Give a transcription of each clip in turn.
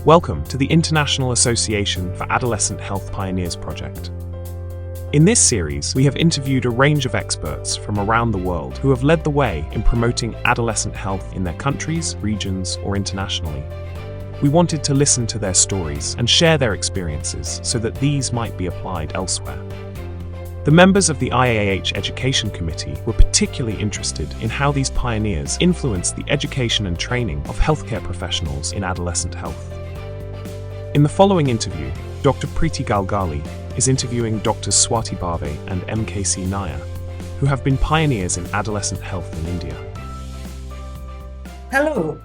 Welcome to the International Association for Adolescent Health Pioneers Project. In this series, we have interviewed a range of experts from around the world who have led the way in promoting adolescent health in their countries, regions, or internationally. We wanted to listen to their stories and share their experiences so that these might be applied elsewhere. The members of the IAAH Education Committee were particularly interested in how these pioneers influence the education and training of healthcare professionals in adolescent health. In the following interview, Dr. Preeti Galgali is interviewing Drs Swati Bhave and MKC Nair, who have been pioneers in adolescent health in India. Hello,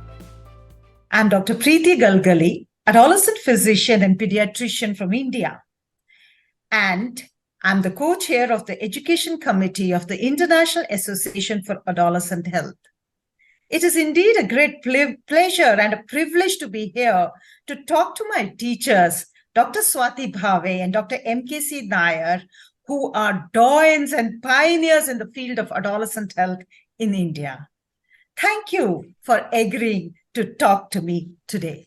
I'm Dr. Preeti Galgali, adolescent physician and pediatrician from India. And I'm the co-chair of the Education Committee of the International Association for Adolescent Health. It is indeed a great pleasure and a privilege to be here to talk to my teachers, Dr. Swati Bhave and Dr. MKC Nair, who are doyens and pioneers in the field of adolescent health in India. Thank you for agreeing to talk to me today.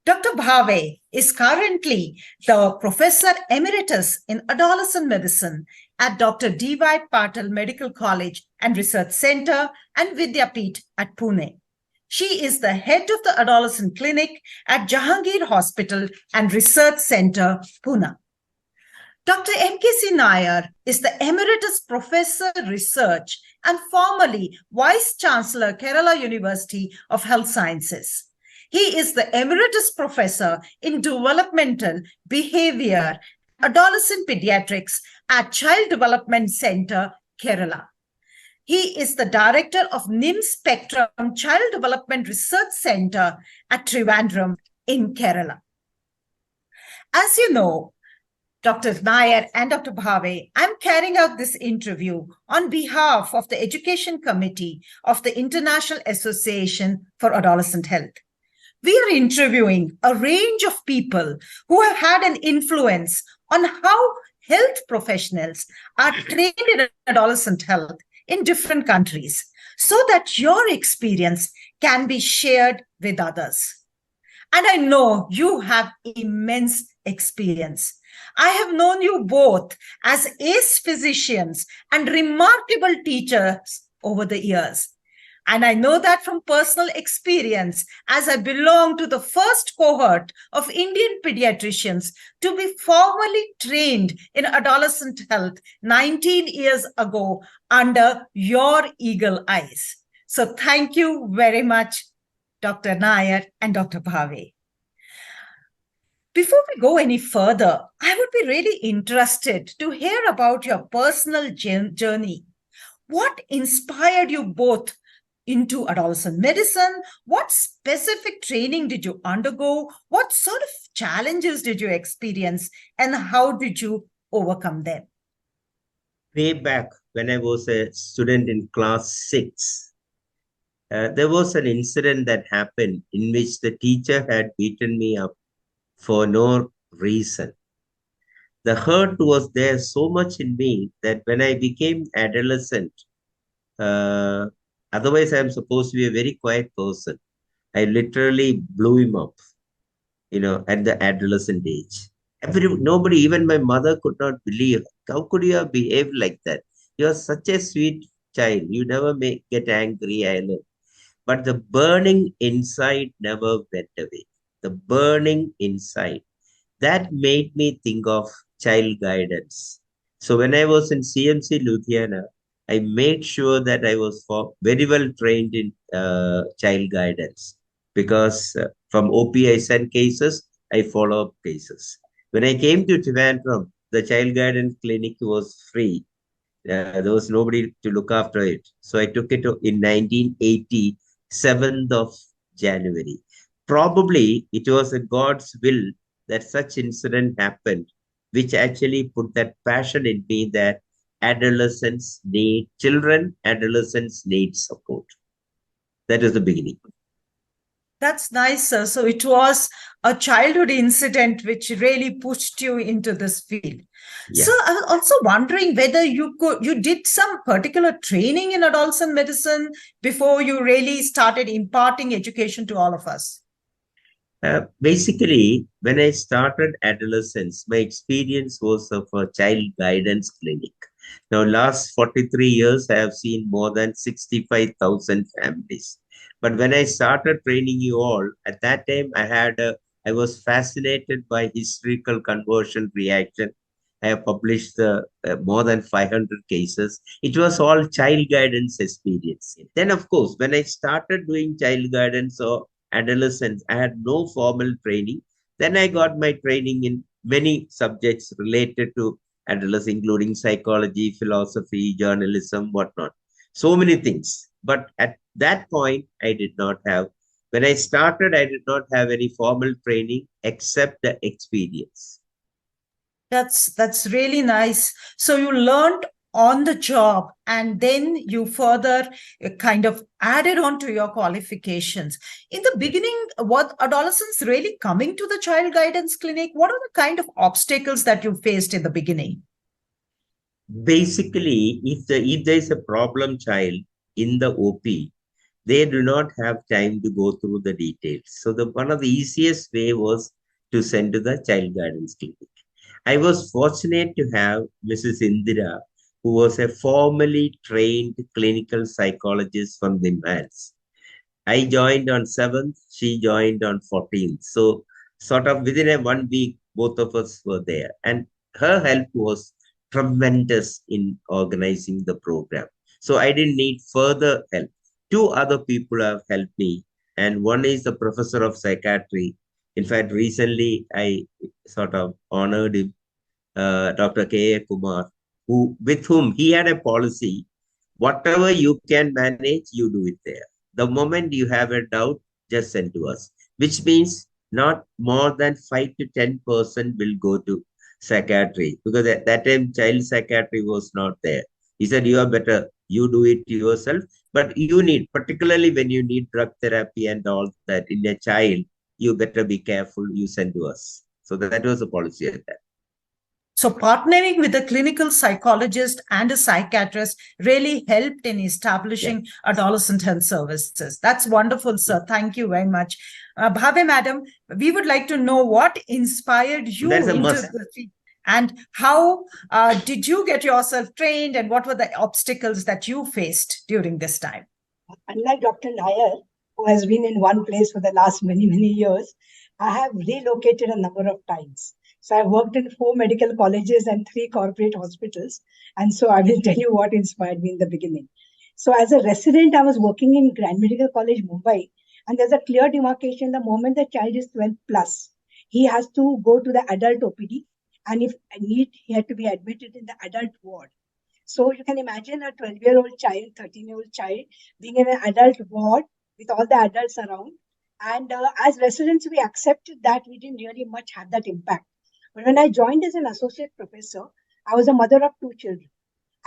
Dr. Bhave is currently the Professor Emeritus in Adolescent Medicine at Dr. Drs Patil Medical College and Research Center and Vidyapeeth at Pune. She is the head of the Adolescent Clinic at Jahangir Hospital and Research Center, Pune. Dr. MKC Nair is the Emeritus Professor Research and formerly Vice Chancellor, Kerala University of Health Sciences. He is the Emeritus Professor in Developmental Behavior, Adolescent Pediatrics at Child Development Center, Kerala. He is the Director of NIM Spectrum Child Development Research Center at Trivandrum in Kerala. As you know, Dr. Nair and Dr. Bhave, I'm carrying out this interview on behalf of the Education Committee of the International Association for Adolescent Health. We are interviewing a range of people who have had an influence on how health professionals are trained in adolescent health in different countries so that your experience can be shared with others. And I know you have immense experience. I have known you both as ace physicians and remarkable teachers over the years. And I know that from personal experience, as I belong to the first cohort of Indian pediatricians to be formally trained in adolescent health 19 years ago under your eagle eyes. So thank you very much, Dr. Nair and Dr. Bhave. Before we go any further, I would be really interested to hear about your personal journey. What inspired you both into adolescent medicine? What specific training did you undergo? What sort of challenges did you experience? And how did you overcome them? Way back when I was a student in class 6, there was an incident that happened in which the teacher had beaten me up for no reason. The hurt was there so much in me that when I became adolescent, otherwise I'm supposed to be a very quiet person, I literally blew him up, at the adolescent age. Nobody, even my mother, could not believe, how could you have behaved like that? You are such a sweet child. You never get angry, Alan. But the burning inside never went away. The burning inside. That made me think of child guidance. So when I was in CMC Ludhiana, I made sure that I was very well trained in child guidance because from OPIs and cases, I follow up cases. When I came to Trivandrum, the child guidance clinic was free. There was nobody to look after it. So I took it in 1980, 7th of January. Probably it was a God's will that such incident happened, which actually put that passion in me that adolescents need support. That is the beginning. That's nice, sir. So it was a childhood incident which really pushed you into this field. Yeah. So I was also wondering whether you did some particular training in adolescent medicine before you really started imparting education to all of us. Basically, when I started adolescence, my experience was of a child guidance clinic. Now, last 43 years, I have seen more than 65,000 families. But when I started training you all, at that time, I was fascinated by historical conversion reaction. I have published more than 500 cases. It was all child guidance experience. Then, of course, when I started doing child guidance or adolescence, I had no formal training. Then I got my training in many subjects related to adolescence, including psychology, philosophy, journalism, whatnot. So many things. But at that point, I did not have. When I started, I did not have any formal training except the experience. That's really nice. So you learned on the job and then you further kind of added on to your qualifications. In the beginning, what adolescents really coming to the child guidance clinic? What are the kind of obstacles that you faced in the beginning? Basically, if there is a problem child in the OP, they do not have time to go through the details. So the one of the easiest way was to send to the child guidance clinic. I was fortunate to have Mrs. Indira, who was a formally trained clinical psychologist from the MALS. I joined on 7th, she joined on 14th. So sort of within a 1 week, both of us were there. And her help was tremendous in organizing the program. So I didn't need further help. Two other people have helped me, and one is the professor of psychiatry. In fact, recently I sort of honored him, Dr. K. A. Kumar, with whom he had a policy: whatever you can manage, you do it there. The moment you have a doubt, just send to us, which means not more than 5 to 10% will go to psychiatry, because at that time child psychiatry was not there. He said, you are better, you do it yourself, but you need, particularly when you need drug therapy and all that in a child, you better be careful, you send to us. So that was the policy at that. So partnering with a clinical psychologist and a psychiatrist really helped in establishing adolescent health services. That's wonderful, sir. Thank you very much. Bhave, madam, we would like to know what inspired you That's a into must. the field, and how did you get yourself trained, and what were the obstacles that you faced during this time? Unlike Dr. Nair, who has been in one place for the last many, many years, I have relocated a number of times. So I worked in 4 medical colleges and 3 corporate hospitals. And so I will tell you what inspired me in the beginning. So as a resident, I was working in Grand Medical College, Mumbai. And there's a clear demarcation: the moment the child is 12 plus, he has to go to the adult OPD. And if need, he had to be admitted in the adult ward. So you can imagine a 12-year-old child, 13-year-old child being in an adult ward with all the adults around. And as residents, we accepted that. We didn't really much have that impact. But when I joined as an associate professor, I was a mother of 2 children.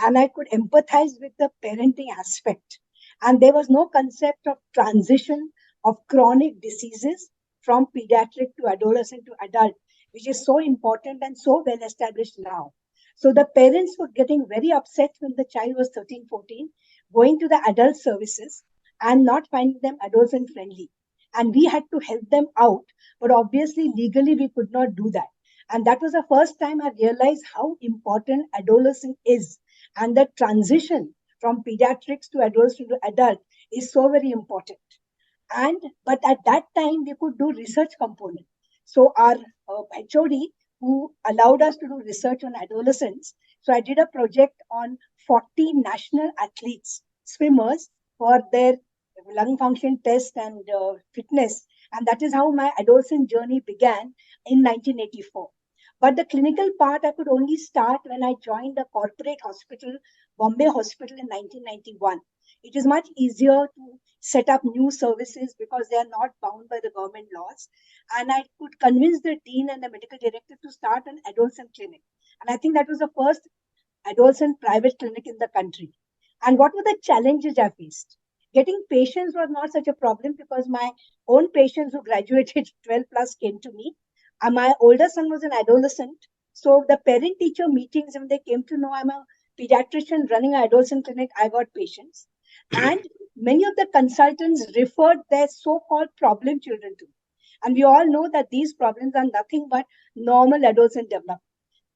And I could empathize with the parenting aspect. And there was no concept of transition of chronic diseases from pediatric to adolescent to adult, which is so important and so well established now. So the parents were getting very upset when the child was 13, 14, going to the adult services and not finding them adolescent friendly. And we had to help them out. But obviously, legally, we could not do that. And that was the first time I realized how important adolescent is. And the transition from pediatrics to adolescent to adult is so very important. But at that time, we could do research component. So our HOD, who allowed us to do research on adolescents. So I did a project on 40 national athletes, swimmers, for their lung function test and fitness. And that is how my adolescent journey began in 1984. But the clinical part I could only start when I joined the corporate hospital, Bombay Hospital, in 1991. It is much easier to set up new services because they are not bound by the government laws. And I could convince the dean and the medical director to start an adolescent clinic. And I think that was the first adolescent private clinic in the country. And what were the challenges I faced? Getting patients was not such a problem because my own patients who graduated 12 plus came to me. And my older son was an adolescent. So the parent-teacher meetings, when they came to know I'm a pediatrician running an adolescent clinic, I got patients. And many of the consultants referred their so-called problem children to me. And we all know that these problems are nothing but normal adolescent development.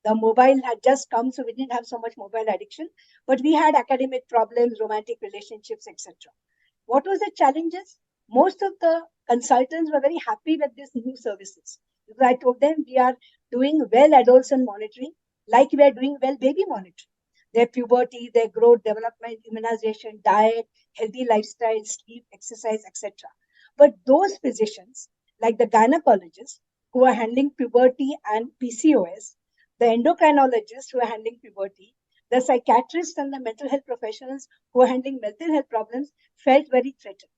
The mobile had just come, so we didn't have so much mobile addiction, but we had academic problems, romantic relationships, etc. What was the challenges? Most of the consultants were very happy with these new services. Because I told them we are doing well adolescent monitoring, like we are doing well baby monitoring. Their puberty, their growth, development, immunization, diet, healthy lifestyle, sleep, exercise, etc. But those physicians, like the gynecologists who are handling puberty and PCOS, the endocrinologists who are handling puberty, the psychiatrists and the mental health professionals who are handling mental health problems felt very threatened.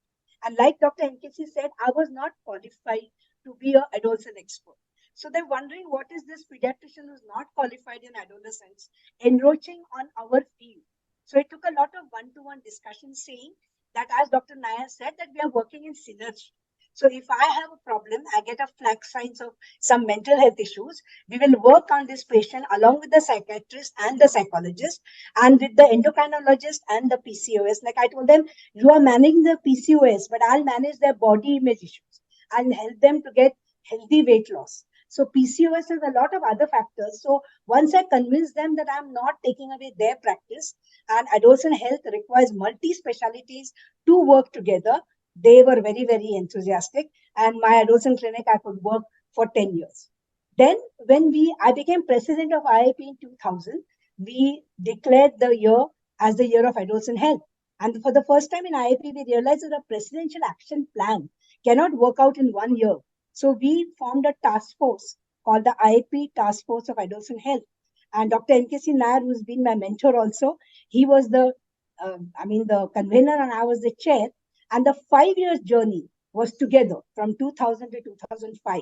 And like Dr. MKC said, I was not qualified to be an adolescent expert. So they're wondering what is this pediatrician who's not qualified in adolescents encroaching on our field. So it took a lot of one-to-one discussion saying that, as Dr. Nair said, that we are working in synergy. So if I have a problem, I get a flag signs of some mental health issues, we will work on this patient along with the psychiatrist and the psychologist and with the endocrinologist and the PCOS. Like I told them, you are managing the PCOS, but I'll manage their body image issues. I'll help them to get healthy weight loss. So PCOS has a lot of other factors. So once I convince them that I'm not taking away their practice and adolescent health requires multi-specialties to work together, they were very, very enthusiastic. And my adolescent clinic, I could work for 10 years. Then when I became president of IAAP in 2000, we declared the year as the year of adolescent health. And for the first time in IAAP, we realized that a presidential action plan cannot work out in 1 year. So we formed a task force called the IAAP Task Force of Adolescent Health. And Dr. MKC Nair, who's been my mentor also, he was the convener and I was the chair. And the 5 years journey was together from 2000 to 2005.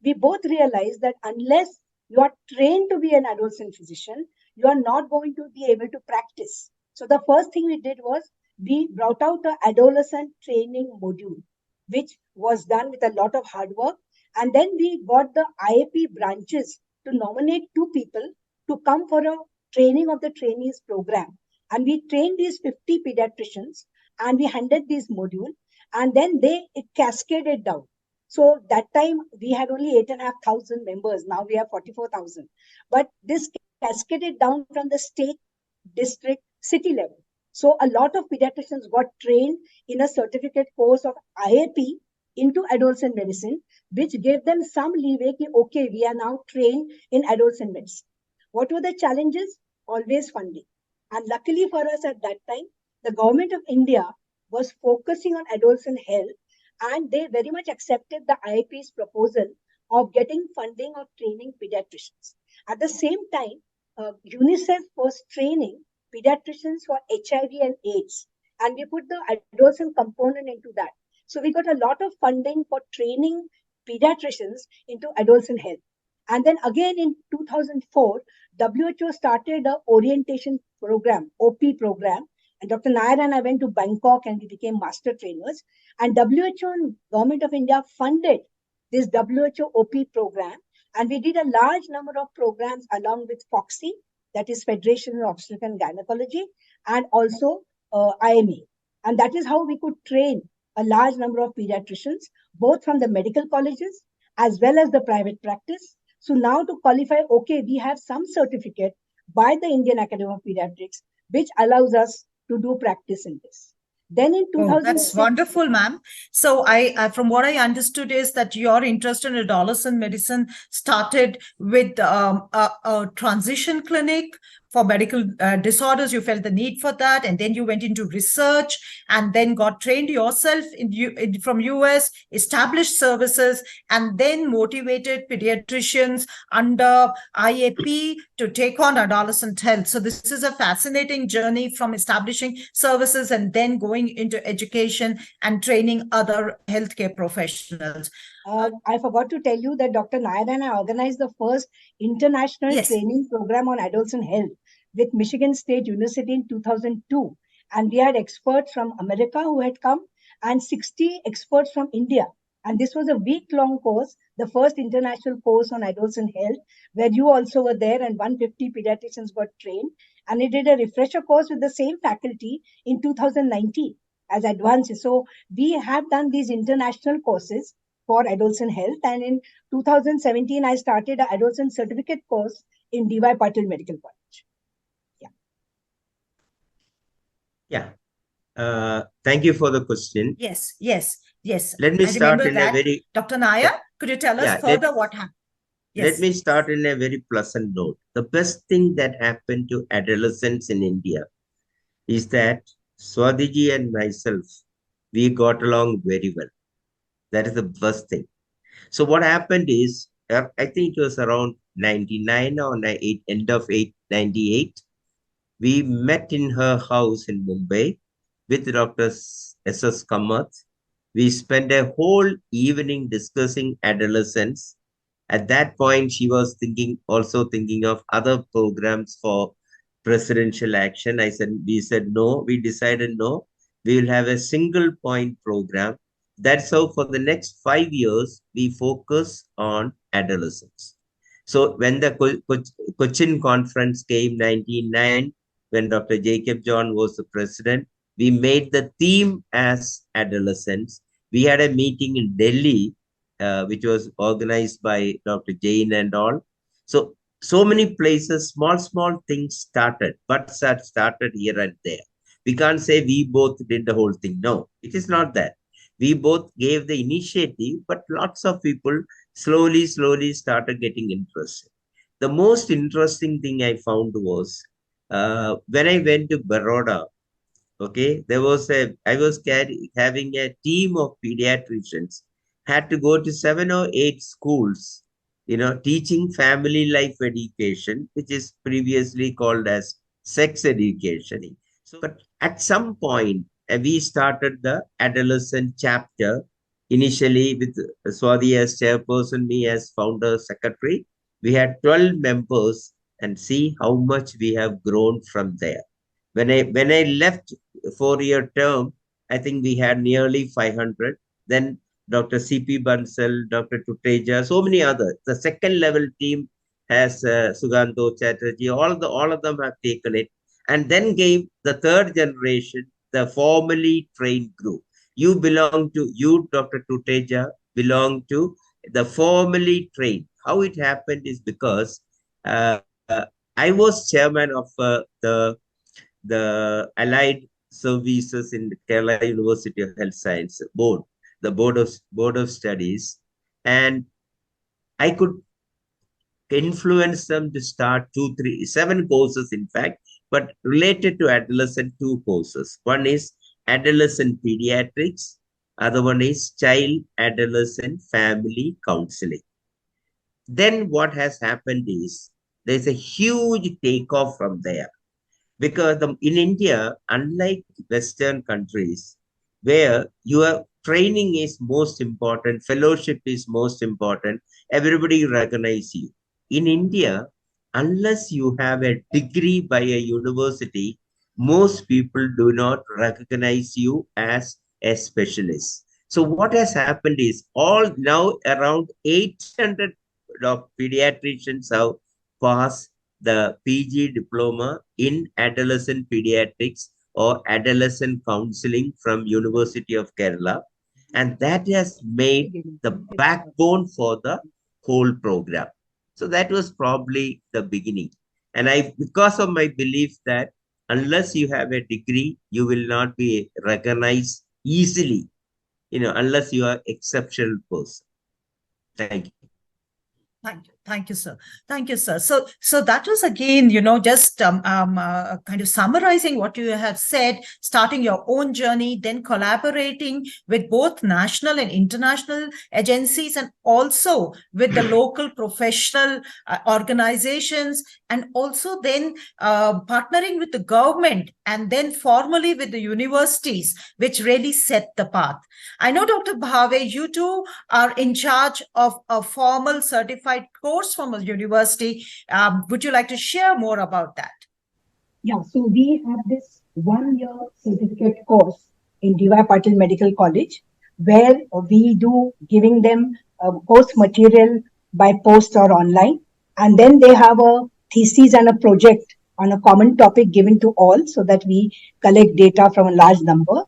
We both realized that unless you are trained to be an adolescent physician, you are not going to be able to practice. So the first thing we did was we brought out an adolescent training module, which was done with a lot of hard work. And then we got the IAP branches to nominate 2 people to come for a training of the trainees program. And we trained these 50 pediatricians and we handed this module, and then it cascaded down. So that time we had only 8,500 members. Now we have 44,000. But this cascaded down from the state, district, city level. So a lot of pediatricians got trained in a certificate course of IAP into adolescent medicine, which gave them some leeway. Okay, we are now trained in adolescent medicine. What were the challenges? Always funding. And luckily for us at that time, the government of India was focusing on adolescent health, and they very much accepted the IAP's proposal of getting funding of training pediatricians. At the same time, UNICEF was training pediatricians for HIV and AIDS, and we put the adolescent component into that. So we got a lot of funding for training pediatricians into adolescent health. And then again in 2004, WHO started an orientation program, OP program. And Dr. Nair and I went to Bangkok and we became master trainers. And WHO and Government of India funded this WHO OP program. And we did a large number of programs along with FOXY, that is Federation of Obstetrics and Gynecology, and also IMA. And that is how we could train a large number of pediatricians, both from the medical colleges as well as the private practice. So now to qualify, okay, we have some certificate by the Indian Academy of Pediatrics, which allows us to do practice in this. Then in 2006, that's wonderful, ma'am. So I from what I understood is that your interest in adolescent medicine started with a transition clinic for medical disorders. You felt the need for that, and then you went into research and then got trained yourself from US, established services, and then motivated pediatricians under IAP to take on adolescent health. So this is a fascinating journey from establishing services and then going into education and training other healthcare professionals. I forgot to tell you that Dr. Nair and I organized the first international training program on adolescent health with Michigan State University in 2002. And we had experts from America who had come and 60 experts from India. And this was a week-long course, the first international course on adolescent health, where you also were there and 150 pediatricians got trained. And we did a refresher course with the same faculty in 2019 as advances. So we have done these international courses. for adolescent health. And in 2017, I started an adolescent certificate course in DY Patil Medical College. Yeah. Thank you for the question. Yes, yes, yes. Let me I start remember in that. a very, Dr. Nair, could you tell us yeah, further what happened? let Yes. me start in a very pleasant note. The best thing that happened to adolescents in India is that Swadiji and myself, we got along very well. That is the first thing. So what happened is, I think it was around 99 or end of 98. We met in her house in Mumbai with Dr. S.S. Kamath. We spent a whole evening discussing adolescence. At that point, she was also thinking of other programs for presidential action. We said no. We decided no. We will have a single point program. That's how for the next 5 years, we focus on adolescence. So when the Cochin conference came 1999, when Dr. Jacob John was the president, we made the theme as adolescence. We had a meeting in Delhi, which was organized by Dr. Jain and all. So many places, small things started, but started here and there. We can't say we both did the whole thing. No, it is not that. We both gave the initiative, but lots of people slowly started getting interested. The most interesting thing I found was when I went to Baroda, okay, I was having a team of pediatricians, had to go to 7 or 8 schools, teaching family life education, which is previously called as sex education. So, but at some point, we started the adolescent chapter, initially with Swati as chairperson, me as founder secretary. We had 12 members, and see how much we have grown from there. When I left 4-year term, I think we had nearly 500. Then Dr. C.P. Bansal, Dr. Tuteja, so many others. The second level team has Suganto Chatterjee. All of them have taken it, and then gave the third generation, the formally trained group. You, Dr. Tuteja, belong to the formally trained. How it happened is because I was chairman of the Allied Services in Kerala University of Health Science Board, the Board of Studies, and I could influence them to start 7 courses, in fact, but related to adolescent, 2 courses. One is Adolescent Pediatrics, other one is Child Adolescent Family Counseling. Then what has happened is there's a huge takeoff from there. Because in India, unlike Western countries, where your training is most important, fellowship is most important, everybody recognizes you. In India, unless you have a degree by a university, most people do not recognize you as a specialist. So what has happened is now around 800 pediatricians have passed the PG diploma in adolescent pediatrics or adolescent counseling from University of Kerala. And that has made the backbone for the whole program. So that was probably the beginning. And because of my belief that unless you have a degree, you will not be recognized easily, unless you are exceptional person. Thank you. Thank you, sir. Thank you, sir. So that was again, just kind of summarizing what you have said, starting your own journey, then collaborating with both national and international agencies, and also with the local professional organizations, and also then partnering with the government, and then formally with the universities, which really set the path. I know, Dr. Bhave, you too are in charge of a formal certified course from a university. Would you like to share more about that? Yeah, so we have this 1-year certificate course in DY Patil Medical College, where we do giving them course material by post or online. And then they have a thesis and a project on a common topic given to all, so that we collect data from a large number.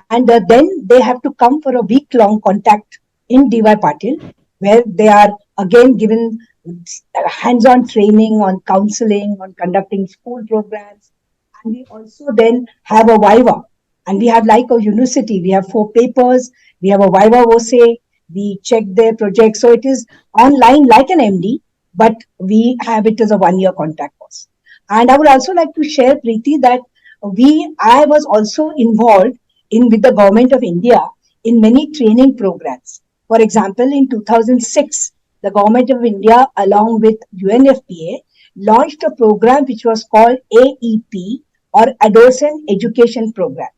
And then they have to come for a week-long contact in DY Patil, where they are again given hands-on training on counseling, on conducting school programs. And we also then have a Viva. And we have like a university, we have 4 papers, we have a Viva Vose, we check their project. So it is online like an MD, but we have it as a 1-year contact course. And I would also like to share, Preeti, that I was also involved with the government of India in many training programs. For example, in 2006, the government of India, along with UNFPA, launched a program which was called AEP, or Adolescent Education Program.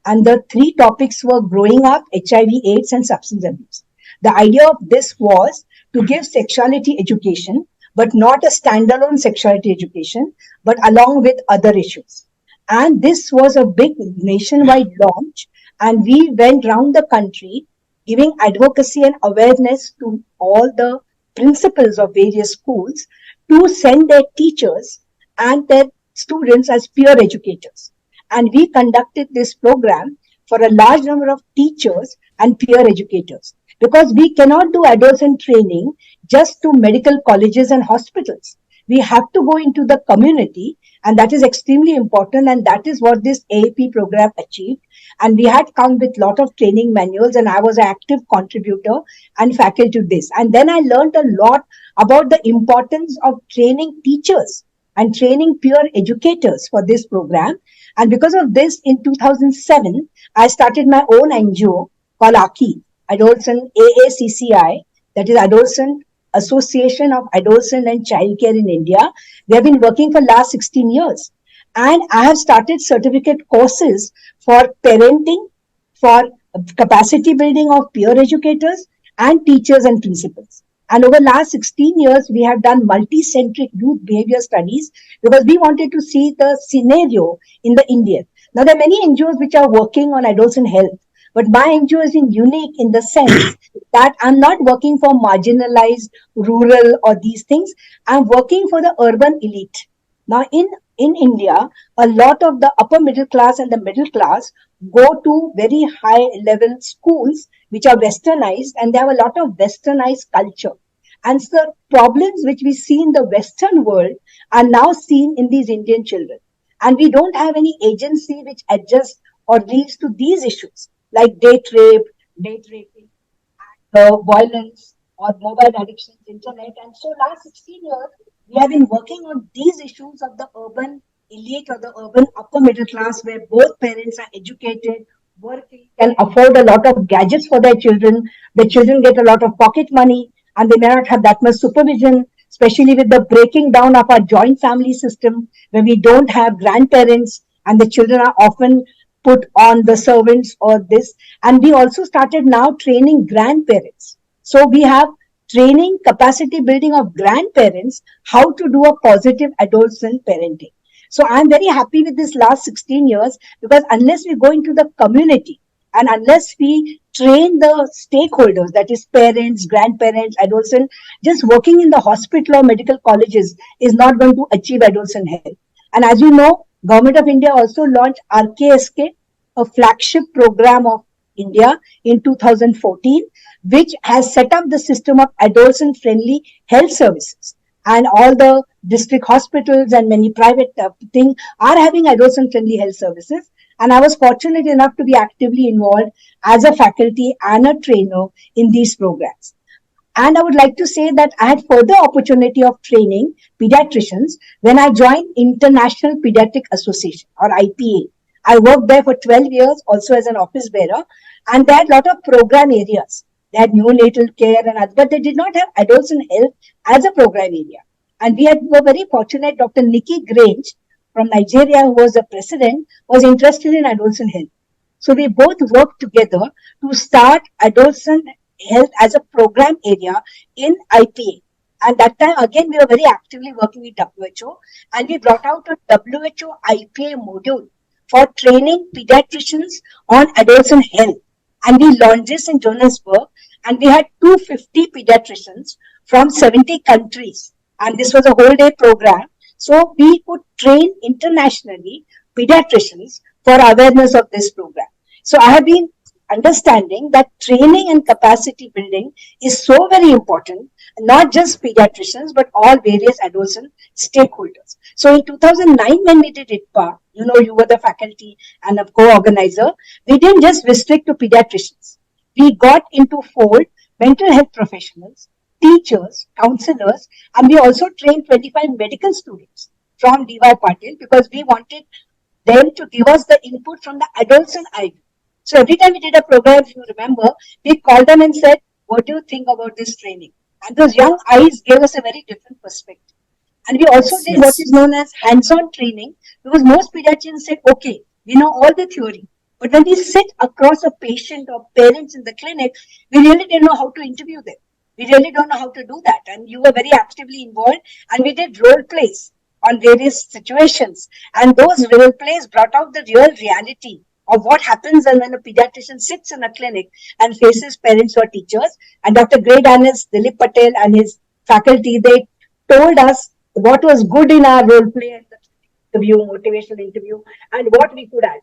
And the 3 topics were growing up, HIV, AIDS, and substance abuse. The idea of this was to give sexuality education, but not a standalone sexuality education, but along with other issues. And this was a big nationwide launch. And we went round the country giving advocacy and awareness to all the principals of various schools to send their teachers and their students as peer educators. And we conducted this program for a large number of teachers and peer educators, because we cannot do adolescent training just to medical colleges and hospitals. We have to go into the community, and that is extremely important, and that is what this AAP program achieved. And we had come with a lot of training manuals, and I was an active contributor and faculty to this. And then I learned a lot about the importance of training teachers and training peer educators for this program. And because of this, in 2007, I started my own NGO called AACCI, Adolescent AACCI, that is Adolescent Association of Adolescent and Childcare in India. We have been working for last 16 years. And I have started certificate courses for parenting, for capacity building of peer educators and teachers and principals. And over the last 16 years, we have done multi-centric youth behavior studies because we wanted to see the scenario in the Indian. Now, there are many NGOs which are working on adolescent health, but my NGO is unique in the sense that I'm not working for marginalized, rural or these things. I'm working for the urban elite. Now, in India, a lot of the upper middle class and the middle class go to very high level schools which are westernized, and they have a lot of westernized culture. And so the problems which we see in the Western world are now seen in these Indian children. And we don't have any agency which adjusts or leads to these issues like date raping, violence, or mobile addictions, internet. And so last 16 years, we have been working on these issues of the urban elite or the urban upper middle class, where both parents are educated, working, can afford a lot of gadgets for their children. The children get a lot of pocket money, and they may not have that much supervision, especially with the breaking down of our joint family system, where we don't have grandparents, and the children are often put on the servants or this. And we also started now training grandparents. So we have training, capacity building of grandparents, how to do a positive adolescent parenting. So I'm very happy with this last 16 years, because unless we go into the community and unless we train the stakeholders, that is parents, grandparents, adolescents, just working in the hospital or medical colleges is not going to achieve adolescent health. And as you know, Government of India also launched RKSK, a flagship program of India in 2014, which has set up the system of adolescent-friendly health services. And all the district hospitals and many private things are having adolescent-friendly health services. And I was fortunate enough to be actively involved as a faculty and a trainer in these programs. And I would like to say that I had further opportunity of training pediatricians when I joined International Pediatric Association, or IPA. I worked there for 12 years also as an office bearer, and they had a lot of program areas. They had neonatal care and others, but they did not have adolescent health as a program area. And we were very fortunate. Dr. Nikki Grange from Nigeria, who was the president, was interested in adolescent health. So we both worked together to start adolescent health as a program area in IPA. And that time, again, we were very actively working with WHO, and we brought out a WHO IPA module for training pediatricians on adolescent health. And we launched this in Johannesburg, and we had 250 pediatricians from 70 countries. And this was a whole day program. So we could train internationally pediatricians for awareness of this program. So I have been understanding that training and capacity building is so very important, not just pediatricians, but all various adolescent stakeholders. So in 2009, when we did ITPA, you were the faculty and a co-organizer, we didn't just restrict to pediatricians. We got into fold mental health professionals, teachers, counselors, and we also trained 25 medical students from DY Patil because we wanted them to give us the input from the adolescent eye. So every time we did a program, if you remember, we called them and said, what do you think about this training? And those young eyes gave us a very different perspective. And we also did what is known as hands-on training, because most pediatricians said, okay, we know all the theory. But when we sit across a patient or parents in the clinic, we really didn't know how to interview them. We really don't know how to do that. And you were very actively involved, and we did role plays on various situations. And those role plays brought out the real reality of what happens when a pediatrician sits in a clinic and faces parents or teachers. And Dr. Great Analyst Dilip Patel and his faculty, they told us what was good in our role play and the interview, motivational interview, and what we could add.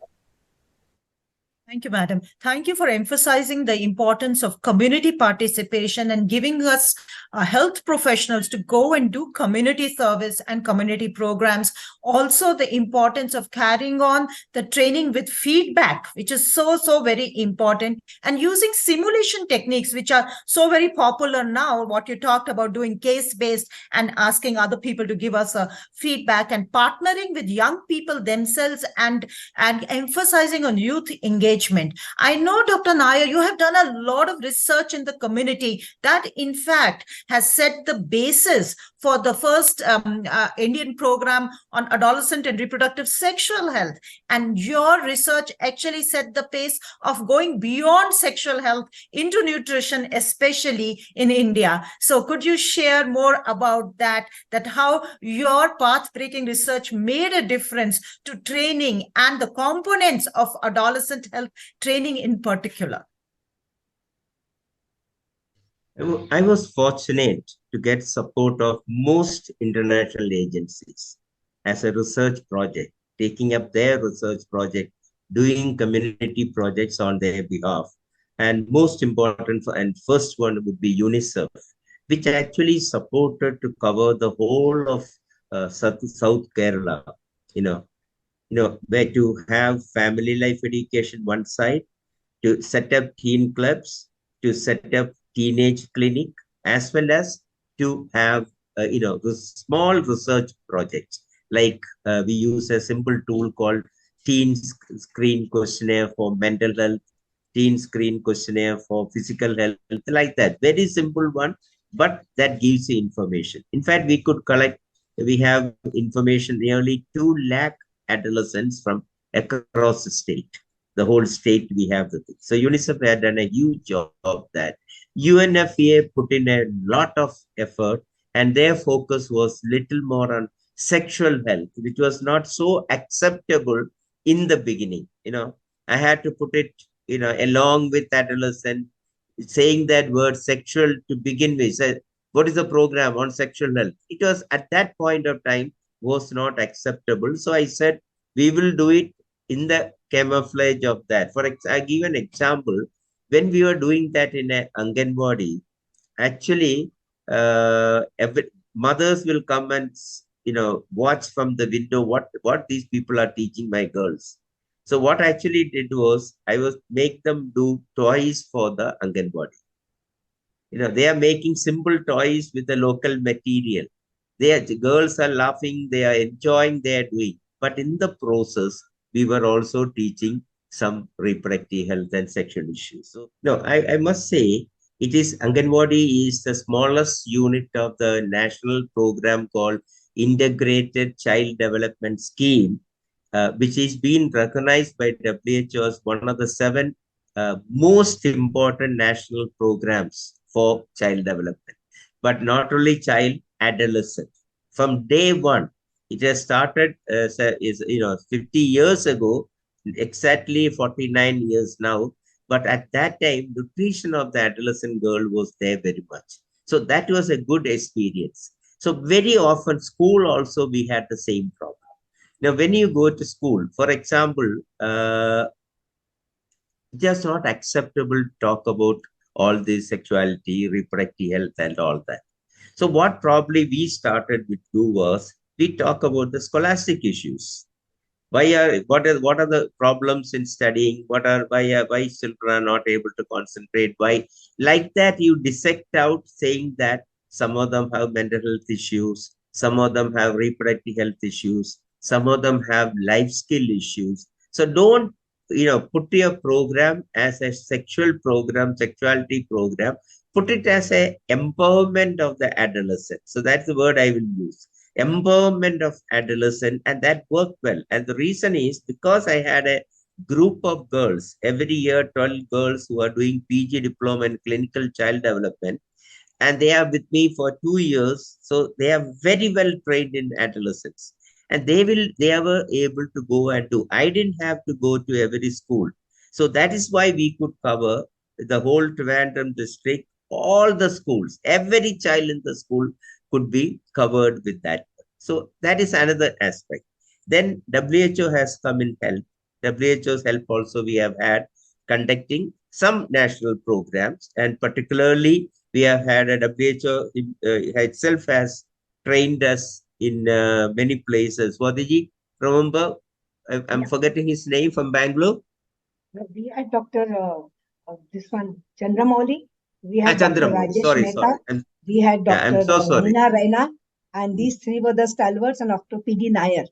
Thank you, madam. Thank you for emphasizing the importance of community participation and giving us health professionals to go and do community service and community programs. Also, the importance of carrying on the training with feedback, which is so very important, and using simulation techniques, which are so very popular now. What you talked about, doing case-based and asking other people to give us a feedback, and partnering with young people themselves and emphasizing on youth engagement. I know, Dr. Nair, you have done a lot of research in the community that, in fact, has set the basis for the first Indian program on adolescent and reproductive sexual health. And your research actually set the pace of going beyond sexual health into nutrition, especially in India. So could you share more about that how your path-breaking research made a difference to training and the components of adolescent health training in particular? I was fortunate to get support of most international agencies as a research project, taking up their research project, doing community projects on their behalf. And most important, and first one would be UNICEF, which actually supported to cover the whole of South Kerala, where to have family life education one side, to set up teen clubs, to set up teenage clinic, as well as to have small research projects. Like we use a simple tool called teen screen questionnaire for mental health, teen screen questionnaire for physical health, like that. Very simple one, but that gives you information. In fact, we have information, nearly 2 lakh adolescents from across the state. The whole state we have the thing. So UNICEF had done a huge job of that. UNFPA put in a lot of effort, and their focus was little more on sexual health, which was not so acceptable in the beginning. I had to put it, along with adolescent, saying that word sexual to begin with. Said, what is the program on sexual health? It was at that point of time was not acceptable. So I said, we will do it in the camouflage of that. I give an example. When we were doing that in a Anganwadi, actually, mothers will come and watch from the window what these people are teaching my girls. So what I actually did was I was make them do toys for the Anganwadi. They are making simple toys with the local material. The girls are laughing, they are enjoying, they are doing. But in the process, we were also teaching some reproductive health and sexual issues. So, no, I must say, Anganwadi is the smallest unit of the national program called Integrated Child Development Scheme, which is being recognized by WHO as one of the 7 most important national programs for child development. But not only child, adolescent. From day one, it has started 50 years ago, exactly 49 years now. But at that time, nutrition of the adolescent girl was there very much. So that was a good experience. So very often, school also, we had the same problem. Now, when you go to school, for example, It is not acceptable to talk about all this sexuality, reproductive health, and all that. So what probably we started with do was we talk about the scholastic issues. What are the problems in studying? Why children are not able to concentrate? Why like that you dissect out saying that some of them have mental health issues, some of them have reproductive health issues, some of them have life skill issues. So don't put your program as a sexual program, sexuality program. Put it as a empowerment of the adolescent. So that's the word I will use, empowerment of adolescent, and that worked well. And the reason is because I had a group of girls every year, 12 girls who are doing PG diploma in clinical child development, and they are with me for 2 years. So they are very well trained in adolescence, and they were able to go and do. I didn't have to go to every school. So that is why we could cover the whole Trivandrum district, all the schools, every child in the school could be covered with that. So that is another aspect. Then WHO has come in help. WHO's help also we have had conducting some national programs, and particularly we have had a WHO itself has trained us in many places. Wadiji, remember, I'm Yeah. forgetting his name, from Bangalore. We had Dr. This one, Chandramouli. We had Dr. Chandramouli. Rajesh Mehta. We had Yeah, I'm Dr. so sorry. Meena Raina. And these three were the stalwarts, and Dr. P.D. Nair.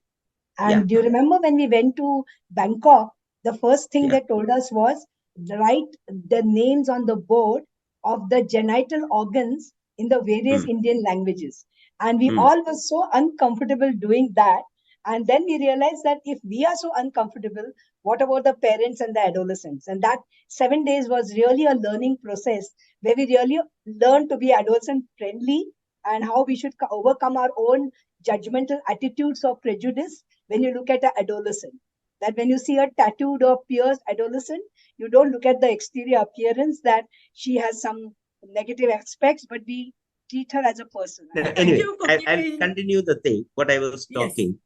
And Yeah. do you remember when we went to Bangkok, the first thing Yeah. they told us was write the names on the board of the genital organs in the various Indian languages. And we all were so uncomfortable doing that. And then we realized that if we are so uncomfortable, what about the parents and the adolescents? And that 7 days was really a learning process where we really learned to be adolescent friendly and how we should overcome our own judgmental attitudes or prejudice when you look at an adolescent. That when you see a tattooed or pierced adolescent, you don't look at the exterior appearance that she has some negative aspects, but we treat her as a person. Anyway, I'll continue the thing, what I was talking.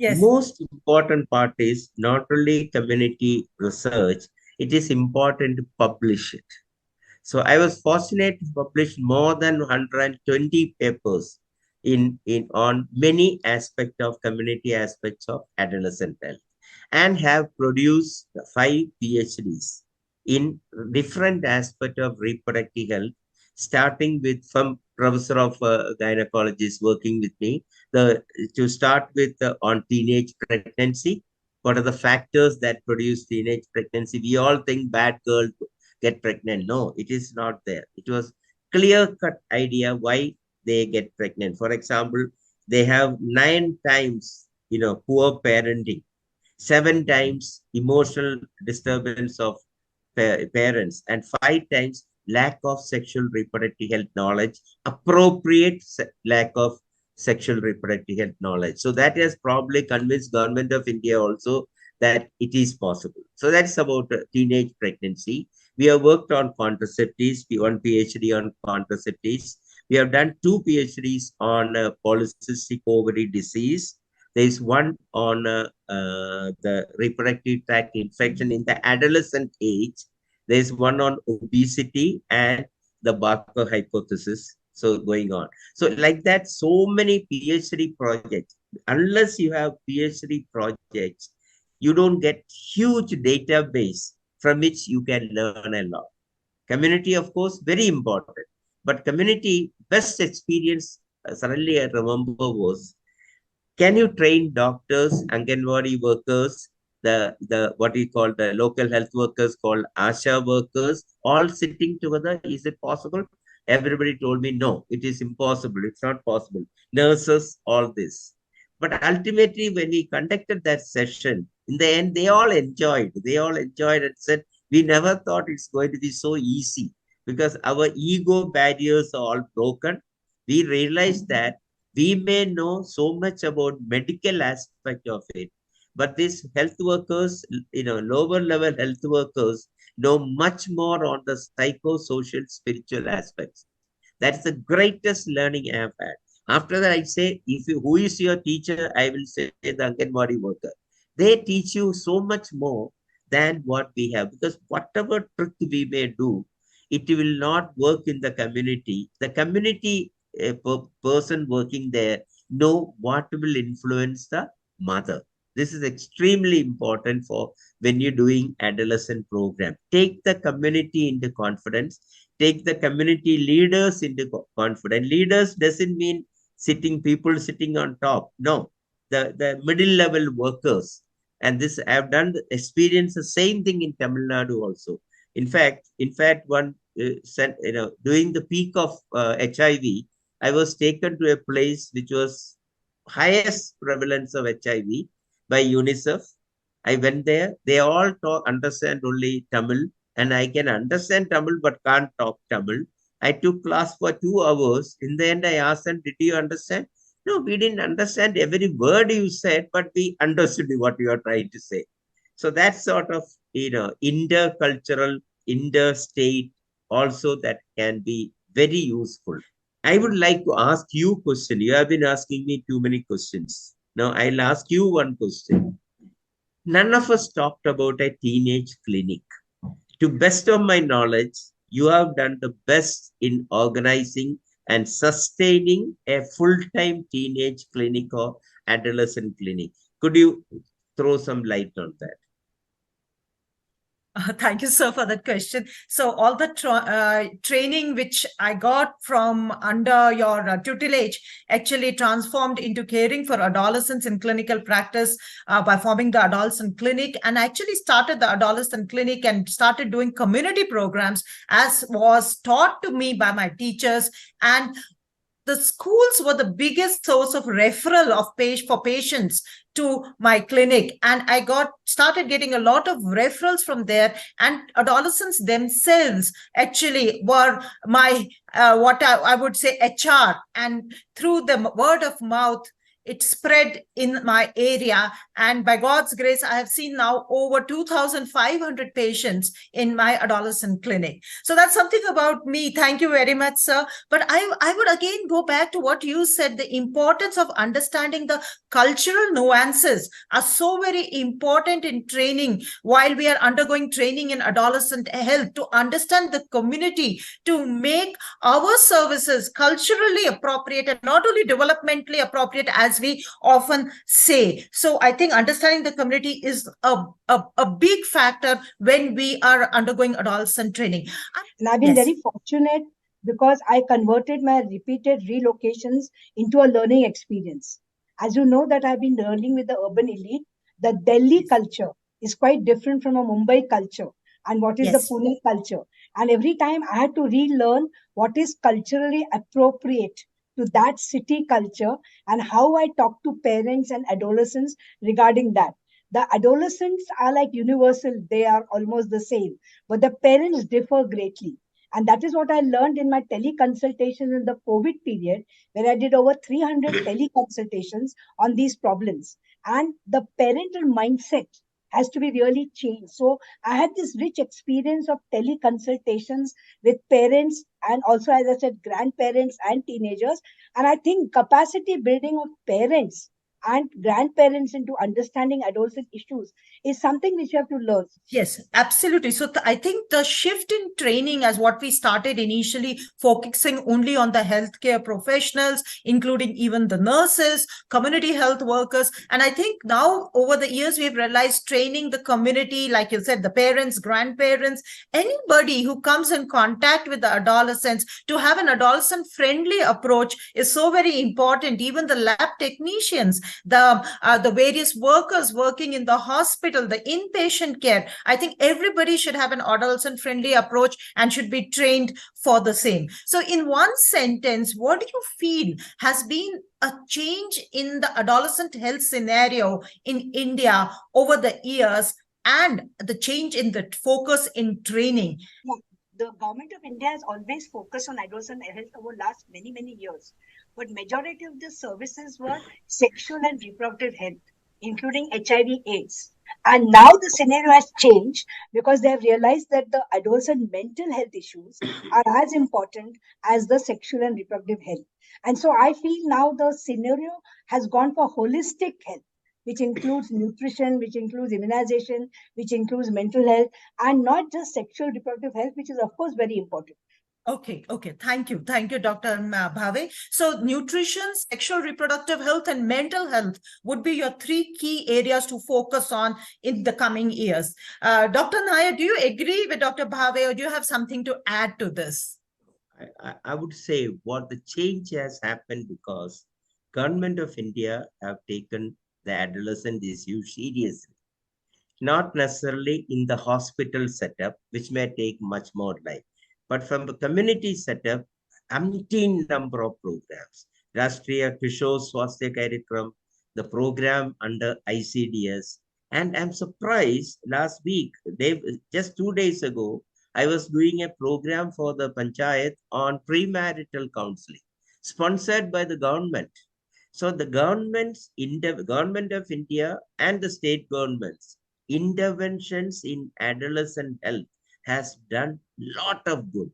Yes. Most important part is not only community research, it is important to publish it. So I was fortunate to publish more than 120 papers on many aspects of community aspects of adolescent health, and have produced 5 PhDs in different aspects of reproductive health, starting with from Professor of Gynecology is working with me. To start with on teenage pregnancy, what are the factors that produce teenage pregnancy? We all think bad girls get pregnant. No, it is not there. It was clear-cut idea why they get pregnant. For example, they have 9 times, poor parenting, 7 times emotional disturbance of parents, and 5 times lack of sexual reproductive health knowledge, appropriate lack of sexual reproductive health knowledge. So that has probably convinced government of India also that it is possible. So that's about teenage pregnancy. We have worked on contraceptives, one PhD on contraceptives. We have done 2 PhDs on polycystic ovary disease. There is one on the reproductive tract infection in the adolescent age. There is one on obesity and the Barker hypothesis. So going on. So like that, so many PhD projects. Unless you have PhD projects, you don't get huge database from which you can learn a lot. Community, of course, very important. But community best experience, suddenly I remember, was, can you train doctors, Anganwadi workers, the what we call the local health workers called ASHA workers, all sitting together? Is it possible? Everybody told me, no, it is impossible. It's not possible. Nurses, all this. But ultimately, when we conducted that session, in the end, they all enjoyed. They all enjoyed and said, we never thought it's going to be so easy, because our ego barriers are all broken. We realized that we may know so much about medical aspect of it, but these health workers, lower level health workers, know much more on the psychosocial spiritual aspects. That's the greatest learning I have had. After that, I say, who is your teacher? I will say the Anganwadi worker. They teach you so much more than what we have. Because whatever trick we may do, it will not work in the community. The community person working there know what will influence the mother. This is extremely important for when you're doing adolescent program. Take the community into confidence. Take the community leaders into confidence. Leaders doesn't mean people sitting on top. No, the middle level workers. And this I've done experience the same thing in Tamil Nadu also. In fact, one during the peak of HIV, I was taken to a place which was highest prevalence of HIV by UNICEF. I went there. They all understand only Tamil, and I can understand Tamil but can't talk Tamil. I took class for 2 hours. In the end, I asked them, "Did you understand?" No, we didn't understand every word you said, but we understood what you are trying to say. So that sort of intercultural, interstate also that can be very useful. I would like to ask you a question. You have been asking me too many questions. Now I'll ask you one question. None of us talked about a teenage clinic. To best of my knowledge, you have done the best in organizing and sustaining a full-time teenage clinic or adolescent clinic. Could you throw some light on that? Thank you, sir, for that question. So all the training which I got from under your tutelage actually transformed into caring for adolescents in clinical practice by forming the Adolescent Clinic, and actually started the Adolescent Clinic and started doing community programs as was taught to me by my teachers. And the schools were the biggest source of referral of for patients to my clinic, and I started getting a lot of referrals from there, and adolescents themselves actually were my what I would say HR, and through the word of mouth it spread in my area, and by God's grace, I have seen now over 2,500 patients in my adolescent clinic. So that's something about me. Thank you very much, sir. But I would again go back to what you said. The importance of understanding the cultural nuances are so very important in training while we are undergoing training in adolescent health, to understand the community, to make our services culturally appropriate and not only developmentally appropriate as we often say. So I think understanding the community is a big factor when we are undergoing adolescent training. And I've been very fortunate because I converted my repeated relocations into a learning experience. As you know that I've been learning with the urban elite, the Delhi culture is quite different from a Mumbai culture and what is the Pune culture. And every time I had to relearn what is culturally appropriate to that city culture and how I talk to parents and adolescents regarding that. The adolescents are like universal, they are almost the same, but the parents differ greatly. And that is what I learned in my teleconsultations in the COVID period, where I did over 300 teleconsultations on these problems. And the parental mindset has to be really changed. So I had this rich experience of teleconsultations with parents and also, as I said, grandparents and teenagers. And I think capacity building of parents and grandparents into understanding adolescent issues is something which you have to learn. Yes, absolutely. So I think the shift in training, as what we started initially focusing only on the healthcare professionals, including even the nurses, community health workers. And I think now over the years, we've realized training the community, like you said, the parents, grandparents, anybody who comes in contact with the adolescents, to have an adolescent friendly approach is so very important. Even the lab technicians, the various workers working in the hospital, the inpatient care, I think everybody should have an adolescent friendly approach and should be trained for the same. So in one sentence, what do you feel has been a change in the adolescent health scenario in India over the years, and the change in the focus in training? The government of India has always focused on adolescent health over the last many years. But majority of the services were sexual and reproductive health, including HIV/AIDS. And now the scenario has changed because they have realized that the adolescent mental health issues are as important as the sexual and reproductive health. And so I feel now the scenario has gone for holistic health, which includes nutrition, which includes immunization, which includes mental health, and not just sexual reproductive health, which is of course very important. Okay. Thank you, Dr. Bhave. So nutrition, sexual reproductive health, and mental health would be your three key areas to focus on in the coming years. Dr. Nair, do you agree with Dr. Bhave, or do you have something to add to this? I would say what the change has happened because government of India have taken the adolescent issue seriously. Not necessarily in the hospital setup, which may take much more time, but from the community setup, umpteen number of programs. Rashtriya Kishore Swasthya Karyakram, the program under ICDS. And I'm surprised last week, just 2 days ago, I was doing a program for the Panchayat on premarital counseling, sponsored by the government. So the government of India and the state governments interventions in adolescent health has done lot of good,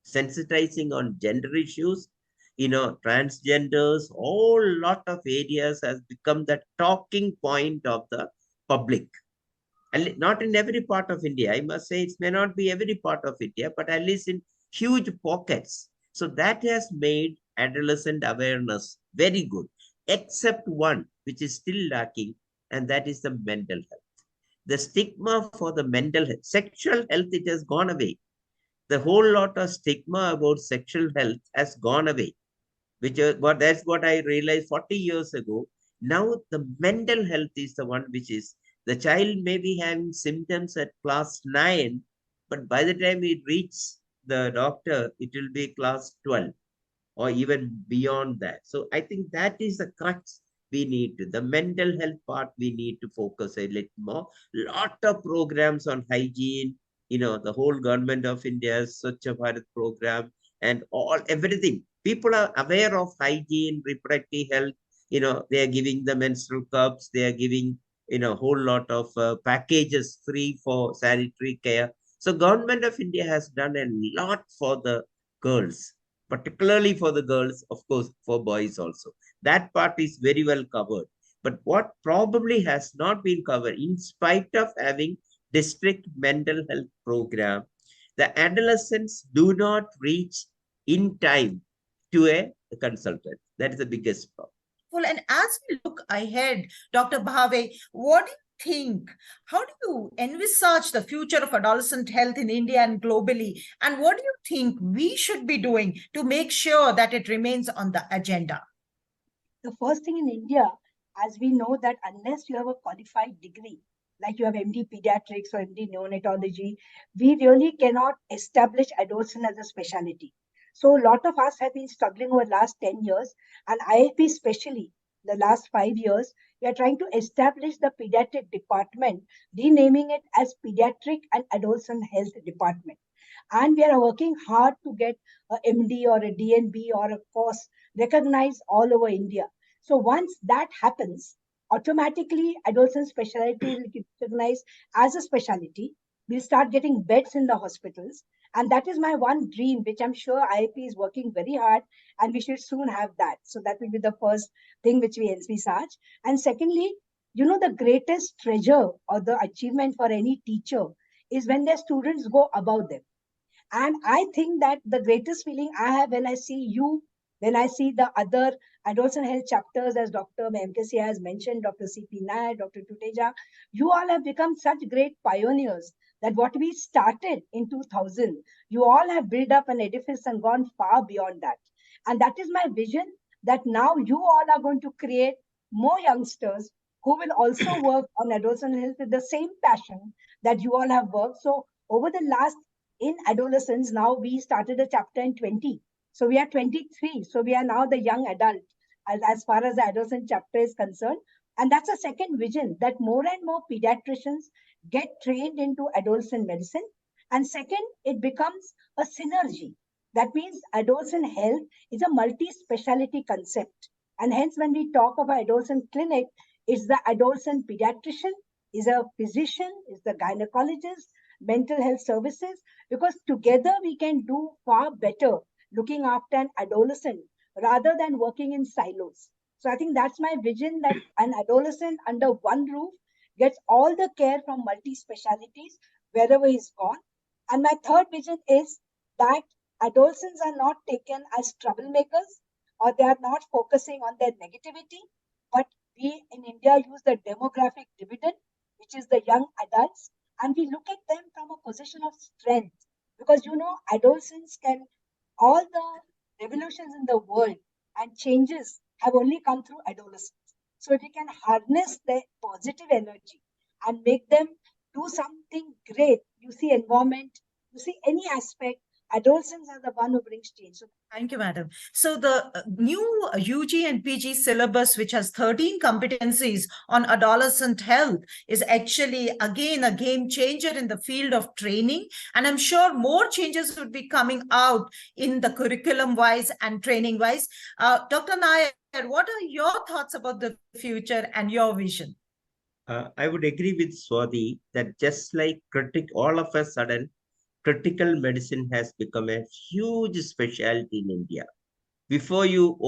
sensitizing on gender issues, transgenders, all lot of areas has become the talking point of the public. And not in every part of India, I must say it may not be every part of India, but at least in huge pockets. So that has made adolescent awareness very good, except one which is still lacking, and that is the mental health. The stigma for the mental health, sexual health, it has gone away. The whole lot of stigma about sexual health has gone away, but that's what I realized 40 years ago. Now the mental health is the one which is, the child may be having symptoms at class 9, but by the time it reaches the doctor, it will be class 12 or even beyond that. So I think that is the crux we need to. The mental health part, we need to focus a little more. Lot of programs on hygiene, the whole government of India's Swachh Bharat program and everything. People are aware of hygiene, reproductive health. They are giving the menstrual cups. They are giving, a whole lot of packages free for sanitary care. So government of India has done a lot for the girls, particularly for the girls, of course, for boys also. That part is very well covered. But what probably has not been covered, in spite of having district mental health program, the adolescents do not reach in time to a consultant. That is the biggest problem. Well, and as we look ahead, Dr. Bhave, what do you think? How do you envisage the future of adolescent health in India and globally? And what do you think we should be doing to make sure that it remains on the agenda? The first thing in India, as we know that unless you have a qualified degree, like you have MD Pediatrics or MD Neonatology, we really cannot establish adolescent as a specialty. So a lot of us have been struggling over the last 10 years, and IAP especially the last 5 years, we are trying to establish the pediatric department, renaming it as Pediatric and Adolescent Health Department. And we are working hard to get a MD or a DNB or a course recognized all over India. So once that happens, automatically adolescent specialty will be recognized as a specialty. We'll start getting beds in the hospitals. And that is my one dream, which I'm sure IAP is working very hard, and we should soon have that. So that will be the first thing which we envisage. And secondly, the greatest treasure or the achievement for any teacher is when their students go above them. And I think that the greatest feeling I have when I see you, when I see the other adolescent health chapters, as Dr. MKC has mentioned, Dr. C.P. Nair, Dr. Tuteja, you all have become such great pioneers that what we started in 2000, you all have built up an edifice and gone far beyond that. And that is my vision, that now you all are going to create more youngsters who will also work on adolescent health with the same passion that you all have worked. So over the last, in adolescence, now we started a chapter in 20. So we are 23. So we are now the young adult as far as the adolescent chapter is concerned. And that's a second vision, that more and more pediatricians get trained into adolescent medicine. And second, it becomes a synergy. That means adolescent health is a multi-specialty concept. And hence, when we talk about adolescent clinic, it's the adolescent pediatrician, is a physician, is the gynecologist, mental health services, because together we can do far better looking after an adolescent rather than working in silos. So I think that's my vision, that an adolescent under one roof gets all the care from multi-specialities wherever he's gone. And my third vision is that adolescents are not taken as troublemakers, or they are not focusing on their negativity, but we in India use the demographic dividend, which is the young adults, and we look at them from a position of strength. Because adolescents can, all the revolutions in the world and changes have only come through adolescence. So if we can harness their positive energy and make them do something great, you see environment, you see any aspect, adolescents are the one who brings change. So thank you, madam. So the new UG and PG syllabus, which has 13 competencies on adolescent health, is actually, again, a game changer in the field of training. And I'm sure more changes would be coming out in the curriculum-wise and training-wise. Dr. Nair, what are your thoughts about the future and your vision? I would agree with Swati that just like all of a sudden, critical medicine has become a huge specialty in India. Before you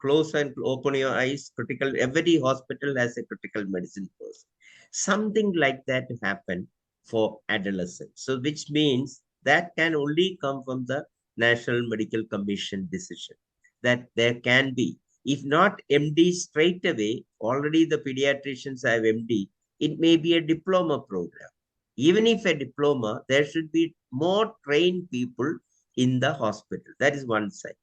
close and open your eyes, every hospital has a critical medicine person. Something like that happened for adolescents. So which means that can only come from the National Medical Commission decision, that there can be, if not MD straight away, already the pediatricians have MD, it may be a diploma program. Even if a diploma, there should be more trained people in the hospital. That is one side.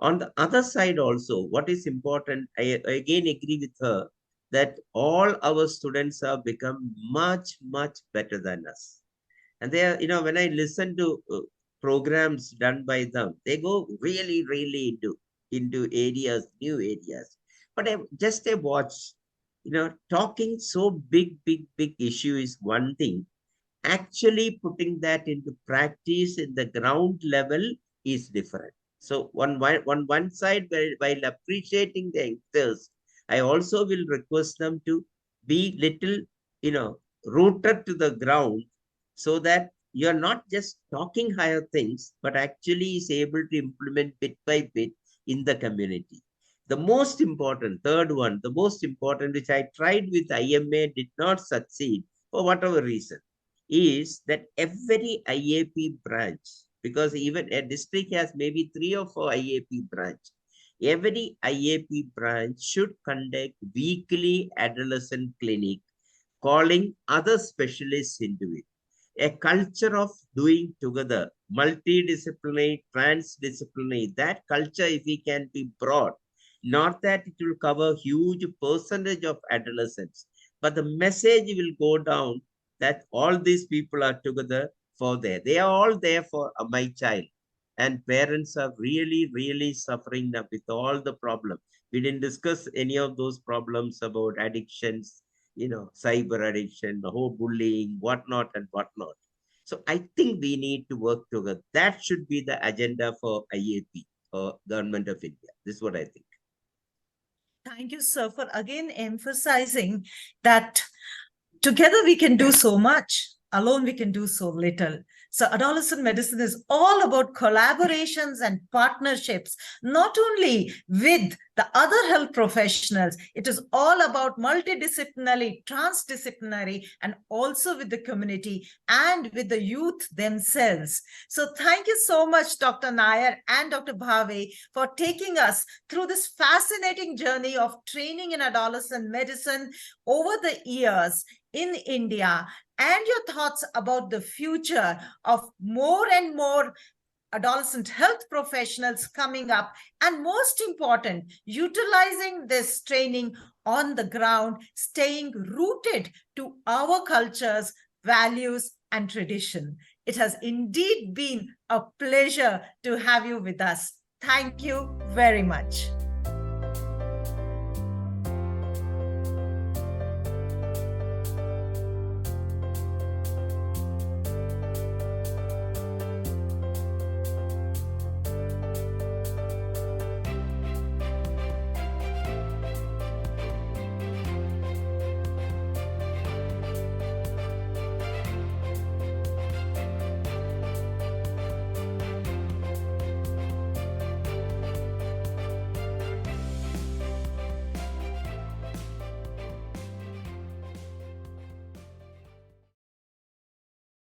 On the other side also, what is important, I again agree with her, that all our students have become much, much better than us. And they are, when I listen to programs done by them, they go really, really into areas, new areas. But I watch, talking so big issue is one thing. Actually putting that into practice in the ground level is different. So one side, while appreciating the youngsters, I also will request them to be little, rooted to the ground, so that you're not just talking higher things, but actually is able to implement bit by bit in the community. The most important, third one, the most important, which I tried with IMA, did not succeed for whatever reason, is that every IAP branch, because even a district has maybe 3 or 4 IAP branch, every IAP branch should conduct weekly adolescent clinic, calling other specialists into it. A culture of doing together, multidisciplinary, transdisciplinary, that culture, if we can be brought, not that it will cover huge percentage of adolescents, but the message will go down that all these people are together for there. They are all there for my child. And parents are really, really suffering with all the problems. We didn't discuss any of those problems about addictions, cyber addiction, the whole bullying, whatnot and whatnot. So I think we need to work together. That should be the agenda for IAP or Government of India. This is what I think. Thank you, sir, for again emphasizing that together we can do so much, alone we can do so little. So adolescent medicine is all about collaborations and partnerships, not only with the other health professionals. It is all about multidisciplinary, transdisciplinary, and also with the community and with the youth themselves. So thank you so much, Dr. Nair and Dr. Bhave, for taking us through this fascinating journey of training in adolescent medicine over the years in India, and your thoughts about the future of more and more adolescent health professionals coming up, and most important, utilizing this training on the ground, staying rooted to our cultures, values, and tradition. It has indeed been a pleasure to have you with us. Thank you very much.